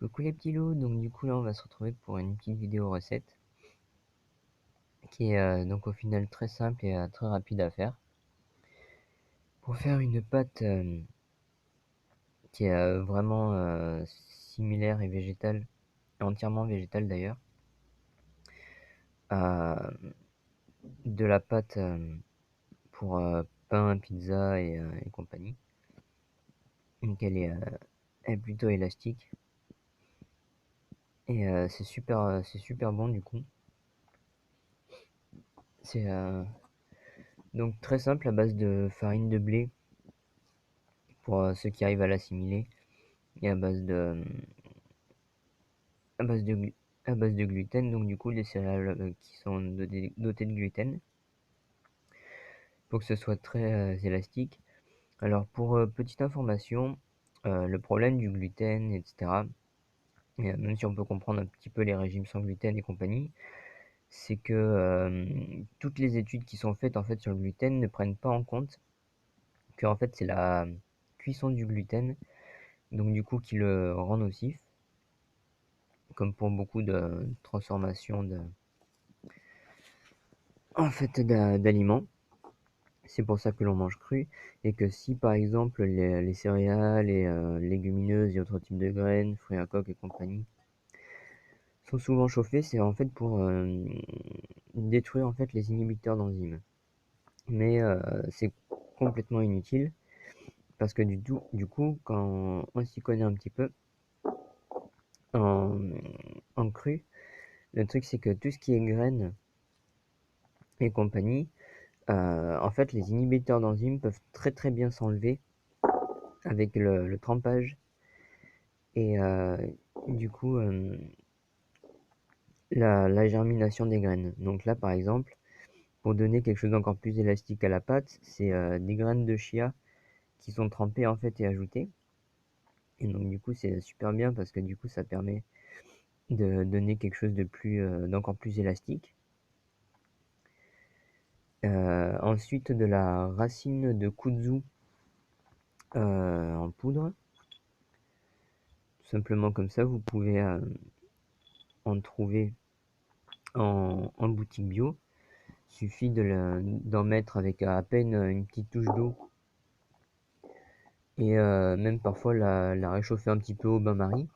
Coucou les petits loups, donc du coup là on va se retrouver pour une petite vidéo recette qui est donc au final très simple et très rapide à faire. Pour faire une pâte qui est vraiment similaire et végétale, entièrement végétale d'ailleurs, à de la pâte pour pain, pizza et compagnie. Donc elle est plutôt élastique et c'est super bon du coup. C'est donc très simple à base de farine de blé pour ceux qui arrivent à l'assimiler. Et à base de, glu- à base de gluten, donc du coup des céréales qui sont dotées de gluten, pour que ce soit très élastique. Alors pour petite information, le problème du gluten, etc., et même si on peut comprendre un petit peu les régimes sans gluten et compagnie, c'est que toutes les études qui sont faites en fait sur le gluten ne prennent pas en compte que en fait c'est la cuisson du gluten, donc du coup qui le rend nocif, comme pour beaucoup de transformations d'aliments. C'est pour ça que l'on mange cru et que si par exemple les céréales et légumineuses et autres types de graines, fruits à coque et compagnie sont souvent chauffés, c'est en fait pour détruire en fait les inhibiteurs d'enzymes. Mais c'est complètement inutile parce que du coup, quand on s'y connaît un petit peu en, en cru, le truc c'est que tout ce qui est graines et compagnie, en fait les inhibiteurs d'enzymes peuvent très bien s'enlever avec le trempage. Et du coup, la germination des graines. Donc là, par exemple, pour donner quelque chose d'encore plus élastique à la pâte, c'est des graines de chia qui sont trempées en fait et ajoutées. Et donc du coup, c'est super bien parce que du coup, ça permet de donner quelque chose d'encore plus élastique. Ensuite, de la racine de kudzu en poudre. Tout simplement comme ça, vous pouvez en trouver en boutique bio. Suffit d'en mettre avec à peine une petite touche d'eau et même parfois la réchauffer un petit peu au bain-marie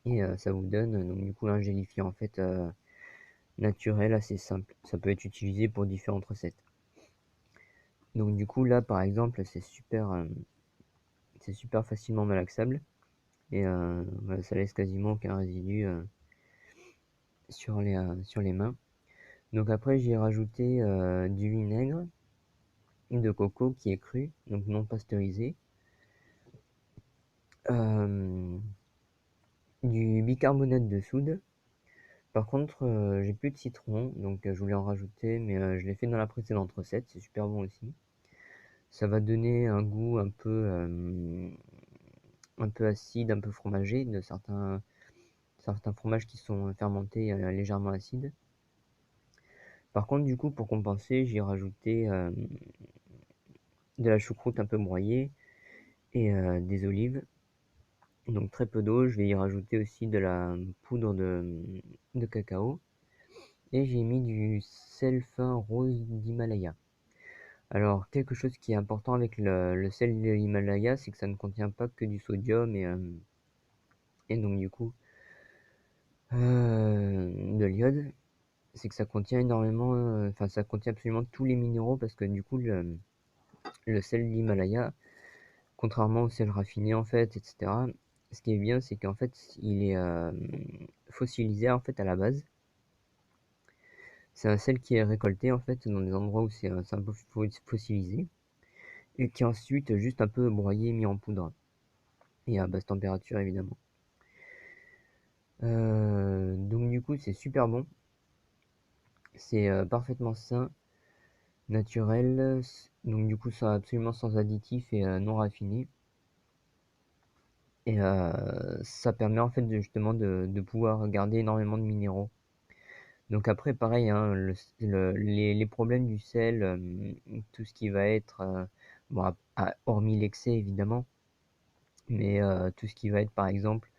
et ça vous donne donc du coup un gélifiant en fait naturel assez simple. Ça peut être utilisé pour différentes recettes. Donc du coup là par exemple c'est super facilement malaxable et voilà, ça laisse quasiment aucun résidu sur les mains. Donc après j'ai rajouté du vinaigre de coco qui est cru, donc non pasteurisé. Euh, du bicarbonate de soude. Par contre, j'ai plus de citron, donc je voulais en rajouter, mais je l'ai fait dans la précédente recette, c'est super bon aussi. Ça va donner un goût un peu acide, un peu fromagé de certains fromages qui sont fermentés légèrement acides. Par contre, du coup, pour compenser, j'ai rajouté de la choucroute un peu broyée et des olives. Donc très peu d'eau, je vais y rajouter aussi de la poudre de cacao. Et j'ai mis du sel fin rose d'Himalaya. Alors, quelque chose qui est important avec le sel de l'Himalaya, c'est que ça ne contient pas que du sodium et donc du coup de l'iode. C'est que ça contient énormément, enfin ça contient absolument tous les minéraux parce que du coup le sel de l'Himalaya, contrairement au sel raffiné en fait, etc. Ce qui est bien, c'est qu'en fait il est fossilisé en fait à la base. C'est un sel qui est récolté en fait dans des endroits où c'est un peu fossilisé et qui est ensuite juste un peu broyé, mis en poudre et à basse température évidemment. Donc du coup c'est super bon, c'est parfaitement sain, naturel, donc du coup ça absolument sans additifs et non raffiné. Et ça permet en fait justement de pouvoir garder énormément de minéraux. Donc après pareil, hein, les problèmes du sel, tout ce qui va être, bon, hormis l'excès évidemment, mais tout ce qui va être par exemple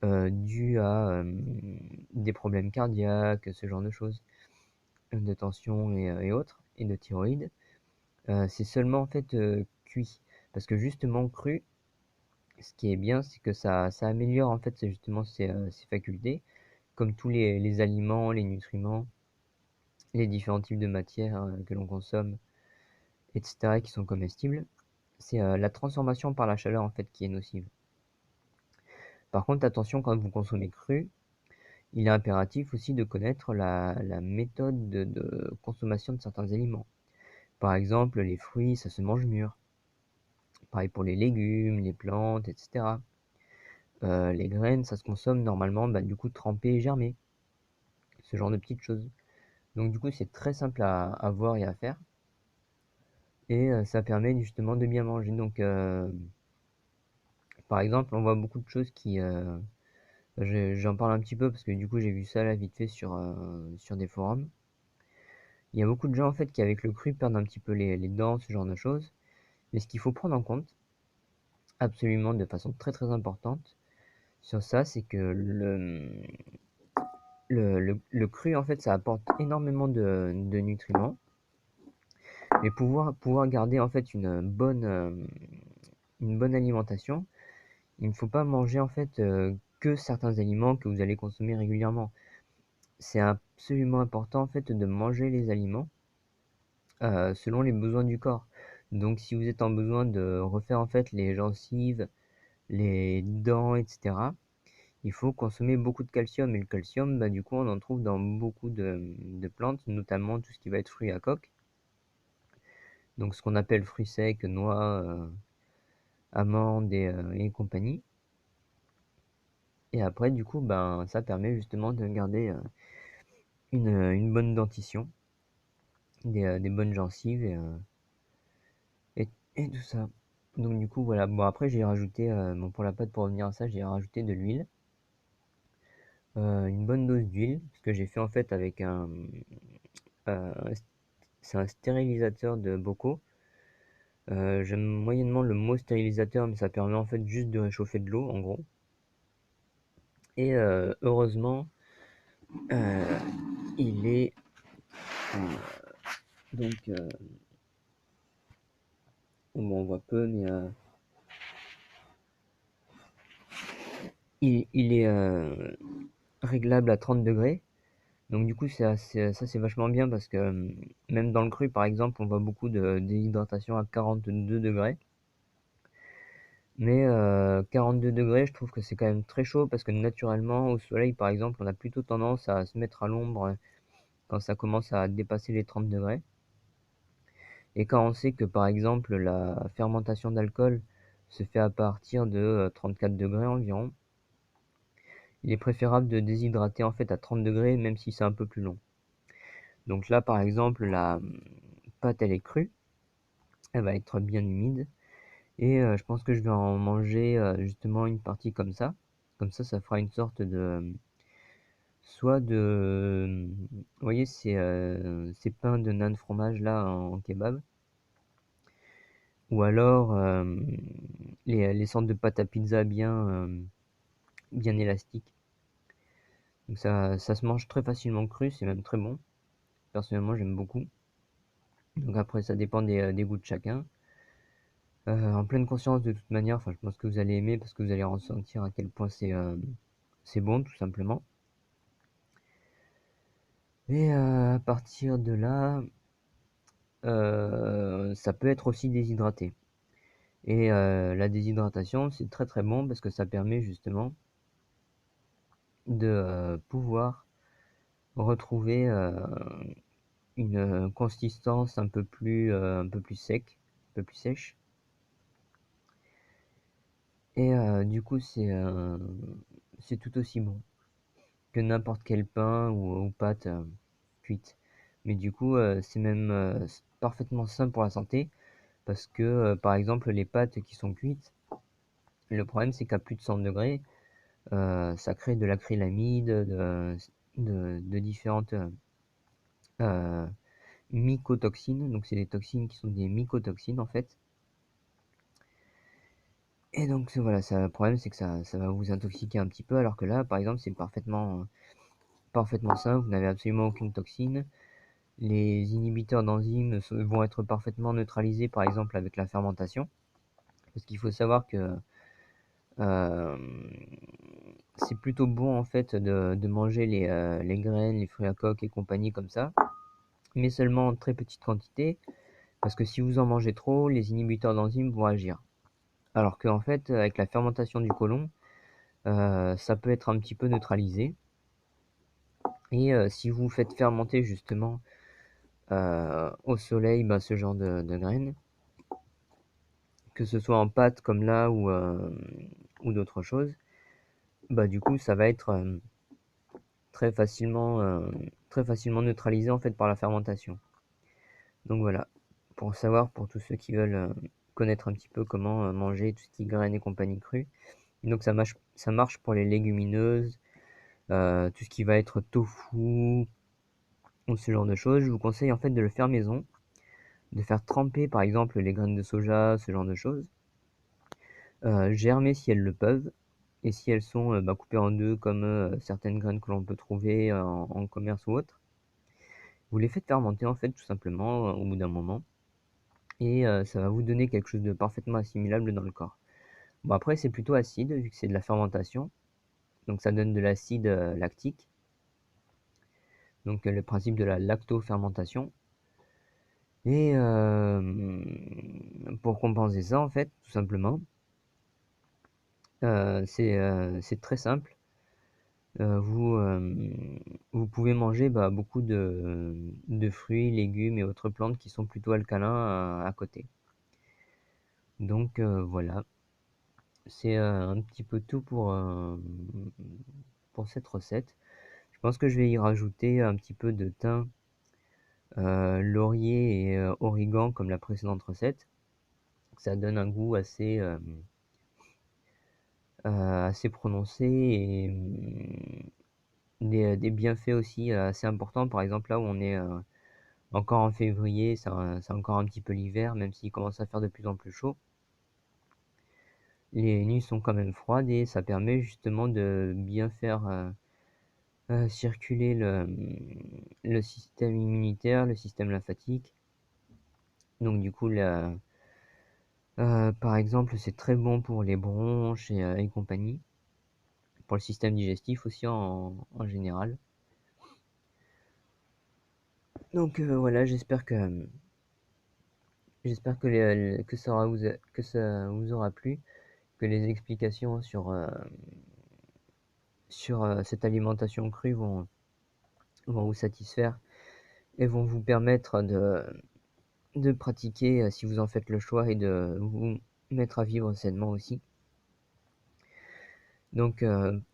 dû à des problèmes cardiaques, ce genre de choses, de tension et autres, et de thyroïde, c'est seulement en fait cuit. Parce que justement cru, ce qui est bien, c'est que ça améliore en fait c'est justement ses facultés, comme tous les aliments, les nutriments, les différents types de matières que l'on consomme, etc., qui sont comestibles. C'est la transformation par la chaleur en fait qui est nocive. Par contre, attention quand vous consommez cru, il est impératif aussi de connaître la méthode de consommation de certains aliments. Par exemple, les fruits, ça se mange mûr. Pareil pour les légumes, les plantes, etc. Les graines, ça se consomme normalement, du coup, trempé et germé. Ce genre de petites choses. Donc du coup, c'est très simple à voir et à faire. Et ça permet justement de bien manger. Donc, par exemple, on voit beaucoup de choses qui... j'en parle un petit peu parce que du coup, j'ai vu ça là vite fait sur des forums. Il y a beaucoup de gens en fait qui avec le cru perdent un petit peu les dents, ce genre de choses. Mais ce qu'il faut prendre en compte, absolument de façon très très importante, sur ça, c'est que le cru en fait ça apporte énormément de nutriments. Mais pouvoir garder en fait une bonne alimentation, il ne faut pas manger en fait que certains aliments que vous allez consommer régulièrement. C'est absolument important en fait de manger les aliments selon les besoins du corps. Donc si vous êtes en besoin de refaire en fait les gencives, les dents, etc., il faut consommer beaucoup de calcium. Et le calcium, du coup, on en trouve dans beaucoup de plantes, notamment tout ce qui va être fruits à coque. Donc ce qu'on appelle fruits secs, noix, amandes et compagnie. Et après, du coup, ça permet justement de garder une bonne dentition, des bonnes gencives et tout ça. Donc du coup, voilà. Bon, après, j'ai rajouté, bon, pour la pâte, pour revenir à ça, j'ai rajouté de l'huile. Une bonne dose d'huile, ce que j'ai fait en fait avec euh, c'est un stérilisateur de bocaux. J'aime moyennement le mot stérilisateur, mais ça permet en fait juste de réchauffer de l'eau, en gros. Et heureusement, euh, il est euh, donc on voit peu, mais il est réglable à 30 degrés. Donc du coup, ça c'est vachement bien parce que même dans le cru, par exemple, on voit beaucoup de déshydratation à 42 degrés. Mais 42 degrés, je trouve que c'est quand même très chaud parce que naturellement, au soleil, par exemple, on a plutôt tendance à se mettre à l'ombre quand ça commence à dépasser les 30 degrés. Et quand on sait que, par exemple, la fermentation d'alcool se fait à partir de 34 degrés environ, il est préférable de déshydrater en fait à 30 degrés, même si c'est un peu plus long. Donc là, par exemple, la pâte, elle est crue, elle va être bien humide. Et je pense que je vais en manger justement une partie comme ça. Comme ça fera une sorte de... soit de... Vous voyez ces pains de nan fromage là en kebab. Ou alors les sortes de pâtes à pizza bien élastiques. Donc ça se mange très facilement cru, c'est même très bon. Personnellement, j'aime beaucoup. Donc après, ça dépend des goûts de chacun. En pleine conscience de toute manière, enfin, je pense que vous allez aimer parce que vous allez ressentir à quel point c'est bon, tout simplement. Et à partir de là, ça peut être aussi déshydraté. Et la déshydratation, c'est très très bon parce que ça permet justement de pouvoir retrouver une consistance un peu plus sec, un peu plus sèche. Et du coup, c'est tout aussi bon que n'importe quel pain ou pâte cuite. Mais du coup, c'est même parfaitement sain pour la santé parce que, par exemple, les pâtes qui sont cuites, le problème c'est qu'à plus de 100 degrés, ça crée de l'acrylamide, de différentes euh, mycotoxines. Donc c'est des toxines qui sont des mycotoxines en fait. Et donc voilà, ça le problème c'est que ça va vous intoxiquer un petit peu, alors que là, par exemple, c'est parfaitement sain, vous n'avez absolument aucune toxine. Les inhibiteurs d'enzymes vont être parfaitement neutralisés, par exemple, avec la fermentation. Parce qu'il faut savoir que c'est plutôt bon, en fait, de manger les graines, les fruits à coque et compagnie comme ça, mais seulement en très petite quantité, parce que si vous en mangez trop, les inhibiteurs d'enzymes vont agir. Alors qu'en fait, avec la fermentation du côlon, ça peut être un petit peu neutralisé. Et si vous faites fermenter justement au soleil ce genre de graines, que ce soit en pâte comme là ou d'autres choses, du coup ça va être très facilement, très facilement neutralisé en fait par la fermentation. Donc voilà, pour savoir, pour tous ceux qui veulent connaître un petit peu comment manger tout ce qui est graines et compagnie crues. Donc ça marche pour les légumineuses, tout ce qui va être tofu ou ce genre de choses. Je vous conseille en fait de le faire maison, de faire tremper par exemple les graines de soja, ce genre de choses, germer si elles le peuvent, et si elles sont coupées en deux comme certaines graines que l'on peut trouver en commerce ou autre, vous les faites fermenter en fait tout simplement au bout d'un moment, et ça va vous donner quelque chose de parfaitement assimilable dans le corps. Bon, après c'est plutôt acide vu que c'est de la fermentation, donc ça donne de l'acide lactique, donc le principe de la lactofermentation. Et pour compenser ça, en fait, tout simplement, c'est très simple. Vous pouvez manger beaucoup de fruits, légumes et autres plantes qui sont plutôt alcalins à côté. Donc voilà, c'est un petit peu tout pour cette recette. Je pense que je vais y rajouter un petit peu de thym, laurier et origan comme la précédente recette. Ça donne un goût assez prononcé, et des bienfaits aussi assez importants. Par exemple, là où on est encore en février, c'est encore un petit peu l'hiver, même s'il commence à faire de plus en plus chaud. Les nuits sont quand même froides et ça permet justement de bien faire circuler le système immunitaire, le système lymphatique. Donc du coup, par exemple, c'est très bon pour les bronches et compagnie, pour le système digestif aussi en général. Donc voilà, j'espère que ça vous aura plu, que les explications sur cette alimentation crue vont vous satisfaire et vont vous permettre de pratiquer si vous en faites le choix, et de vous mettre à vivre sainement aussi. Donc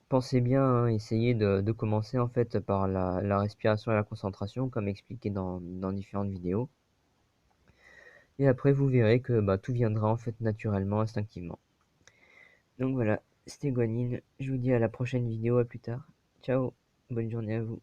pensez bien, hein, essayez de commencer en fait par la respiration et la concentration, comme expliqué dans différentes vidéos. Et après vous verrez que tout viendra en fait naturellement, instinctivement. Donc voilà, c'était Guanine, je vous dis à la prochaine vidéo, à plus tard. Ciao, bonne journée à vous.